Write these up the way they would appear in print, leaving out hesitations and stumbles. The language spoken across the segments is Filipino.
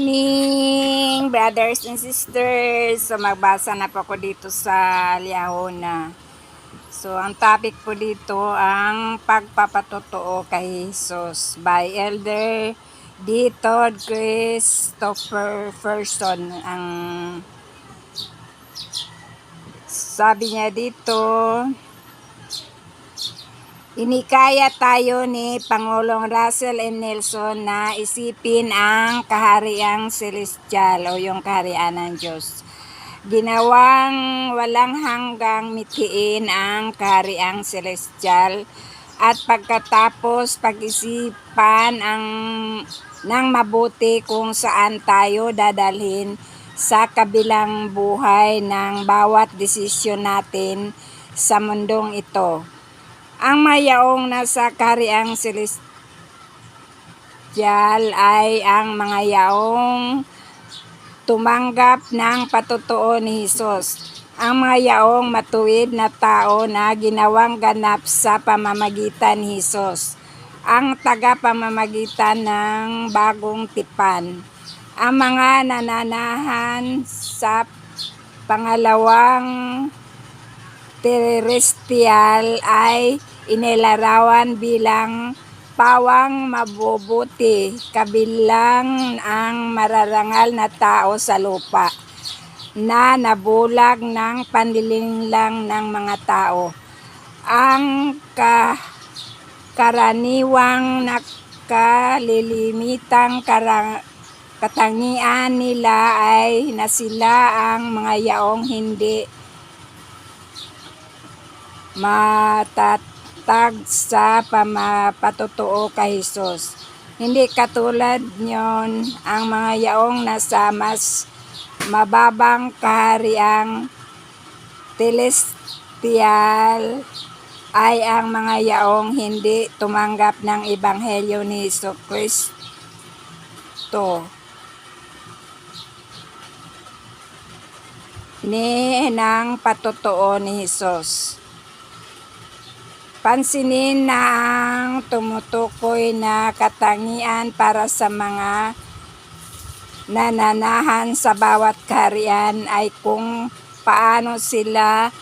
morning, brothers and sisters. So, magbasa na po ako dito sa Liahona. So, ang topic po dito, ang pagpapatotoo kay Jesus by Elder D. Todd Christopher Ferson. Ang sabi niya dito, inikaya tayo ni Pangulong Russell M. Nelson na isipin ang kahariang celestial o yung kaharian ng Diyos. Ginawang walang hanggang mithiin ang kahariang celestial at pagkatapos pag-isipan ng mabuti kung saan tayo dadalhin sa kabilang buhay ng bawat desisyon natin sa mundong ito. Ang mayaong nasa kahariang celestial ay ang mga yaong tumanggap ng patotoo ni Jesus. Ang mga yaong matuwid na tao na ginawang ganap sa pamamagitan ni Jesus. Ang tagapamamagitan ng bagong tipan. Ang mga nananahan sa pangalawang terrestrial ay inilarawan bilang pawang mabubuti kabilang ang mararangal na tao sa lupa na nabulag ng panlilinlang ng mga tao. Ang karaniwang nakalilimitang katangian nila ay na sila ang mga yaong hindi matatag sa patotoo kay Jesus. Hindi katulad nyon ang mga yaong nasa mas mababang kahariang celestial ay ang mga yaong hindi tumanggap ng ebanghelyo ni Jesucristo ng patotoo ni Jesus. Pansinin na ang tumutukoy na katangian para sa mga nananahan sa bawat kaharian ay kung paano sila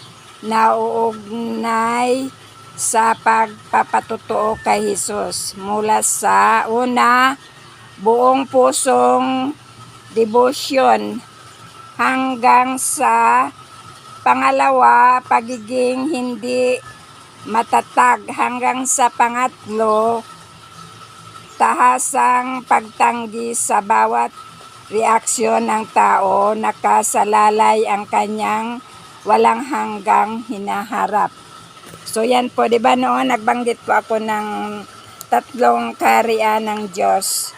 nauugnay sa pagpapatotoo kay Jesus. Mula sa una, buong pusong devotion hanggang sa pangalawa, pagiging hindi matatag hanggang sa pangatlo, tahasang pagtanggi sa bawat reaksyon ng tao, nakasalalay ang kanyang walang hanggang hinaharap. So yan po, di ba noon nagbanggit po ako ng tatlong kaharian ng Diyos.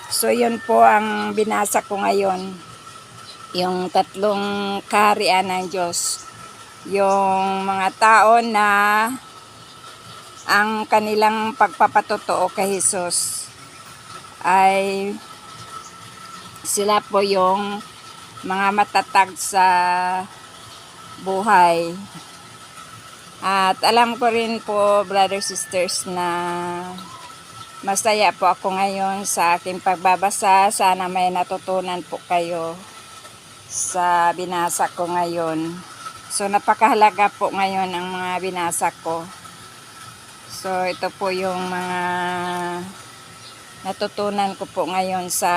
So yun po ang binasa ko ngayon. Yung tatlong kaharian ng Diyos. Yung mga tao na ang kanilang pagpapatotoo kay Jesus ay sila po yung mga matatag sa buhay. At alam ko rin po, brothers sisters, na masaya po ako ngayon sa aking pagbabasa. Sana may natutunan po kayo sa binasa ko ngayon. So napakahalaga po ngayon ang mga binasa ko. So ito po yung mga natutunan ko po ngayon sa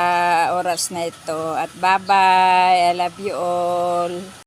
oras na ito. At bye-bye. I love you all.